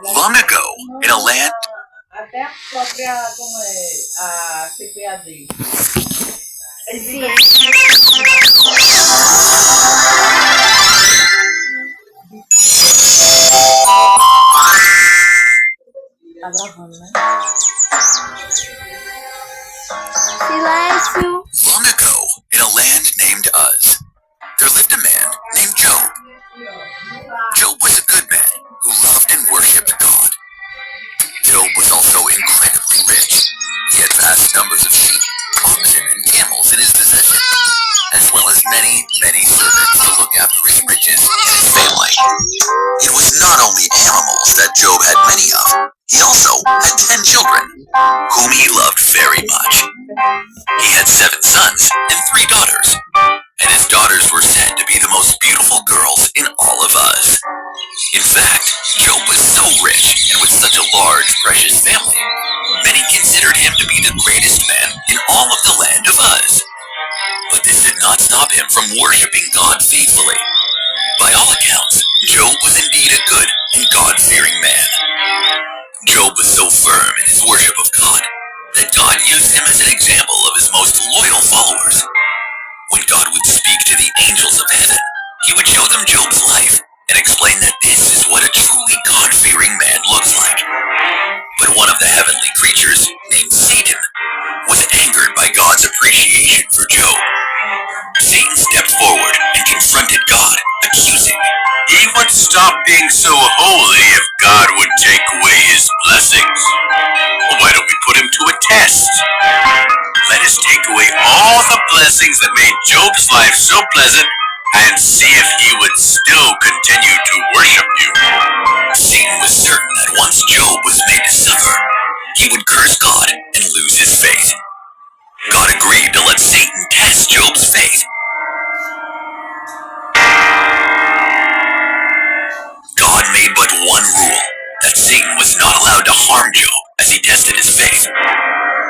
Long ago, in a land... Até a própria, como é, a CPAD. Tá gravando, né? Silêncio. Long ago, in a land named Uz, there lived a man named Job. Job was a good man who loved and worshipped God. Job was also incredibly rich. He had vast numbers of sheep, oxen, and camels in his possession, as well as many, many servants to look after his riches and his family. It was not only animals that Job had many of, he also had 10 children, whom he loved very much. He had 7 sons and 3 daughters, and his daughters were said to be the most beautiful girls in all of Uz. In fact, Job was so rich and with such a large, precious family, many considered him to be the greatest man in all of the land of Uz. But this did not stop him from worshipping God faithfully. By all accounts, Job was indeed a good and God-fearing man. Job was so firm in his worship of God that God used him as an example of his most loyal followers. When God would speak to the angels of heaven, he would show them Job's life and explain that this is what a truly God-fearing man looks like. But one of the heavenly creatures, named Satan, was angered by God's appreciation for Job. Satan stepped forward and confronted God, accusing, "He would stop being so holy if God would take away his blessings. Well, why don't we put him to a test? Let us take away all the blessings that made Job's life so pleasant and see if he would still continue to worship you." Satan was certain that once Job was made to suffer, he would curse God and lose his faith. God agreed to let Satan test Job's faith. God made but one rule, that Satan was not allowed to harm Job as he tested his faith.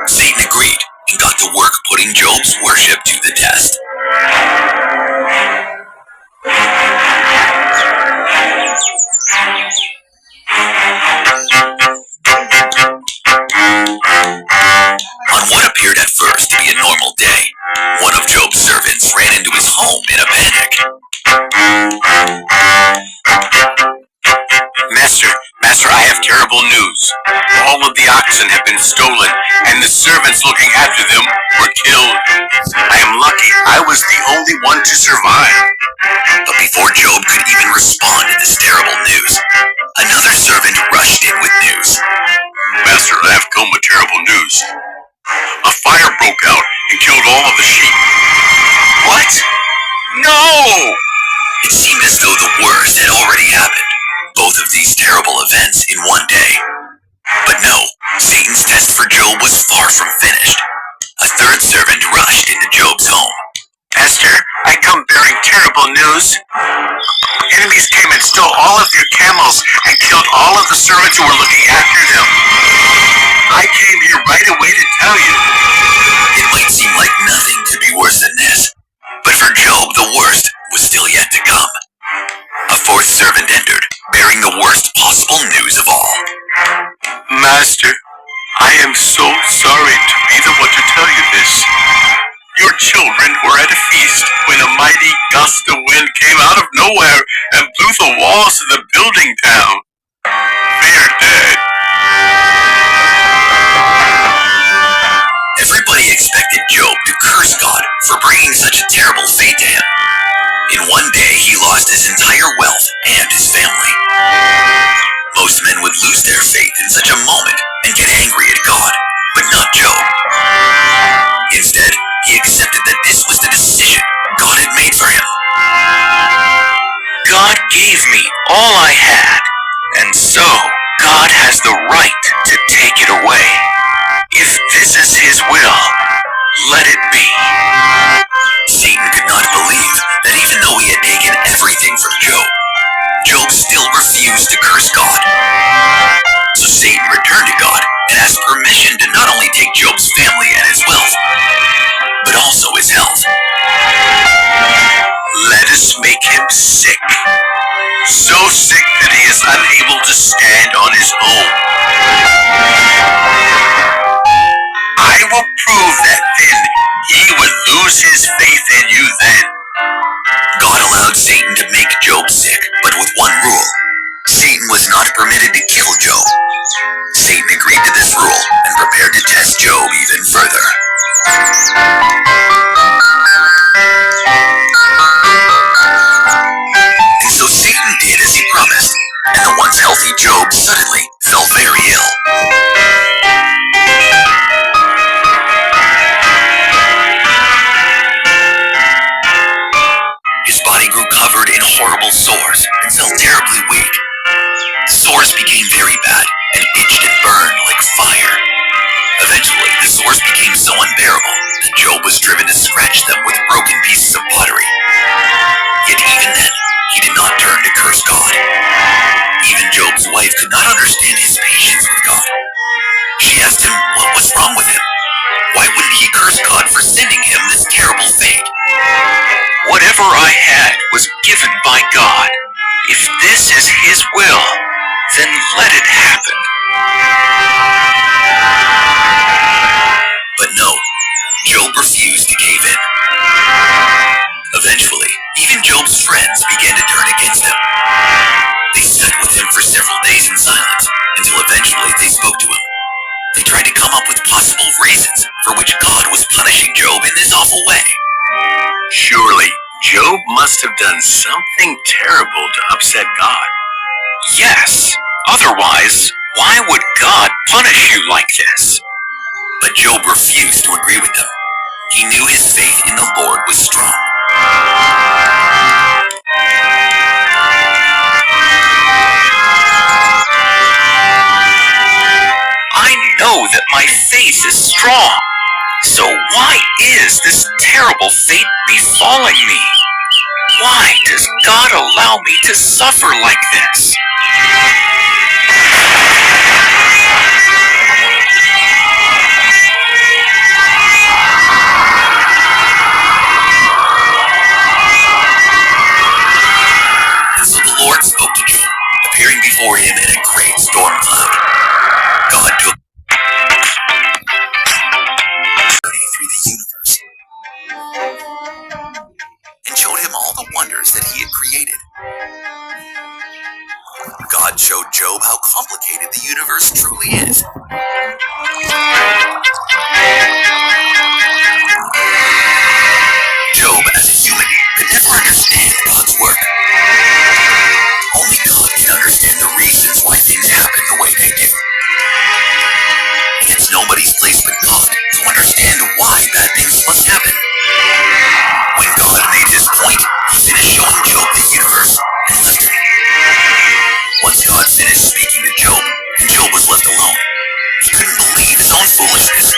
Satan agreed and got to work putting Job's worship to the test. On what appeared at first to be a normal day, one of Job's servants ran into his home in a panic. Master, I have terrible news. All of the oxen have been stolen, and the servants looking after them were killed. I am lucky I was the only one to survive. But before Job could even respond to this terrible news, another servant rushed in with news. Master, I have come with terrible news. A fire broke out and killed all of the sheep. What? No! It seemed as though the worst had already happened. Both of these terrible events in one day. But no, Satan's test for Job was far from finished. A third servant rushed into Job's home. Master, I come bearing terrible news. Enemies came and stole all of your camels and killed all of the servants who were looking after them. I came here right away to tell you. It might seem like nothing could be worse than this, but for Job the worst was still yet to come. A fourth servant entered, bearing the worst possible news of all. Master, I am so sorry to be the one to tell you this. Your children were at a feast when a mighty gust of wind came out of nowhere and blew the walls of the building down. They are dead. Everybody expected Job to curse God for bringing such a terrible fate to him. In one day, he lost his entire wealth and his family. Most men would lose their faith in such a moment and get angry at God, but not Job. Instead, he accepted that this was the decision God had made for him. God gave me all I had, and so God has the right to take it away. If this is his will, let it be. Satan could not believe that even though he had taken everything from Job, Job still refused to curse God. So Satan returned to God and asked permission to not only take Job's family and his wealth, but also his health. Let sickness make him sick, so sick that he is unable to stand on his own. I will prove that then he would lose his faith in you then. God allowed Satan to make Job sick, but with one rule. Satan was not permitted to kill Job. Satan agreed to this rule and prepared to test Job even further. And so Satan did as he promised, and the once healthy Job suddenly fell very ill. His body grew covered in horrible sores and felt terribly weak. The sores became very bad and itched and burned like fire. Eventually, the sores became so unbearable that Job was driven to scratch them with broken pieces of pottery. Yet even then, he did not turn to curse God. Even Job's wife could not understand his patience with God. She asked him what was wrong with him. Why wouldn't he curse God for sending him this terrible fate? Whatever I had was given by God. If this is his will, then let it happen. But no, Job refused to cave in. Eventually, even Job's friends began to turn against him. They sat with him for several days in silence, until eventually they spoke to him. They tried to come up with possible reasons for which God was punishing Job in this awful way. Surely, Job must have done something terrible to upset God. Yes, otherwise, why would God punish you like this? But Job refused to agree with them. He knew his faith in the Lord was strong. I know that my faith is strong. So why is this terrible fate befalling me? Why does God allow me to suffer like this? And so the Lord spoke to Job, appearing before him in a great storm cloud. God took through the universe and showed him all the wonders that he had created. God showed Job how complicated the universe truly is. Job, as a human, could never understand God's work. Only God can understand the reasons why things happen the way they do. And it's nobody's place but God to understand why bad things must happen. When God made his point, he finished showing Job the universe and left him. Once God finished speaking to Job, and Job was left alone, he couldn't believe his own foolishness.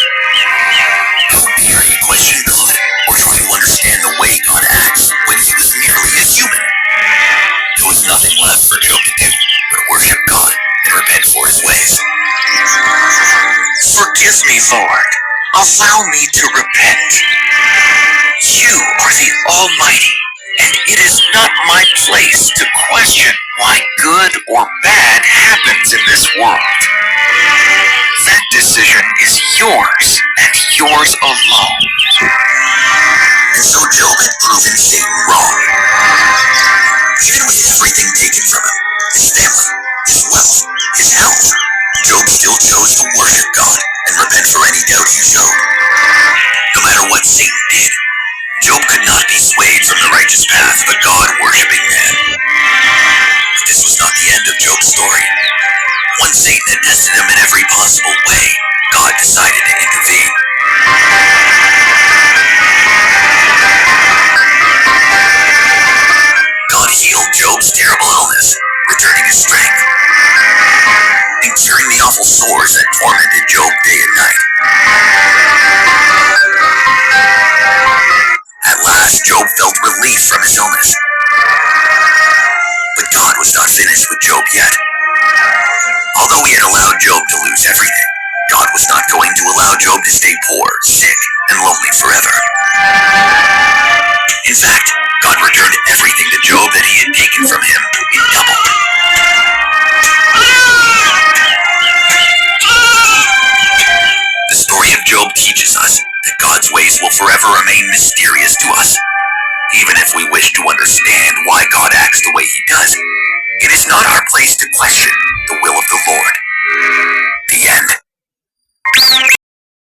How dare he question God, or try to understand the way God acts when he was merely a human? There was nothing left for Job to do but worship God and repent for his ways. Forgive me, Lord. Allow me to repent. You are the Almighty, and it is not my place to question why good or bad happens in this world. That decision is yours, and yours alone. And so Job had proven Satan wrong. Even with everything taken from him, his family, his wealth, his health, Job still chose to worship God and repent for any doubt he showed. No matter what Satan did, Job could not be swayed from the righteous path of a God-worshipping man. But this was not the end of Job's story. Once Satan had tested him in every possible way, God decided to intervene. God healed Job's terrible illness, returning his strength, and curing the awful sores that tormented Job day and night. At last, Job felt relief from his illness. But God was not finished with Job yet. Although he had allowed Job to lose everything, God was not going to allow Job to stay poor, sick, and lonely forever. In fact, God returned everything to Job that he had taken from him in double. The story of Job teaches us that God's ways will forever remain mysterious to us. Even if we wish to understand why God acts the way he does, it is not our place to question the will of the Lord.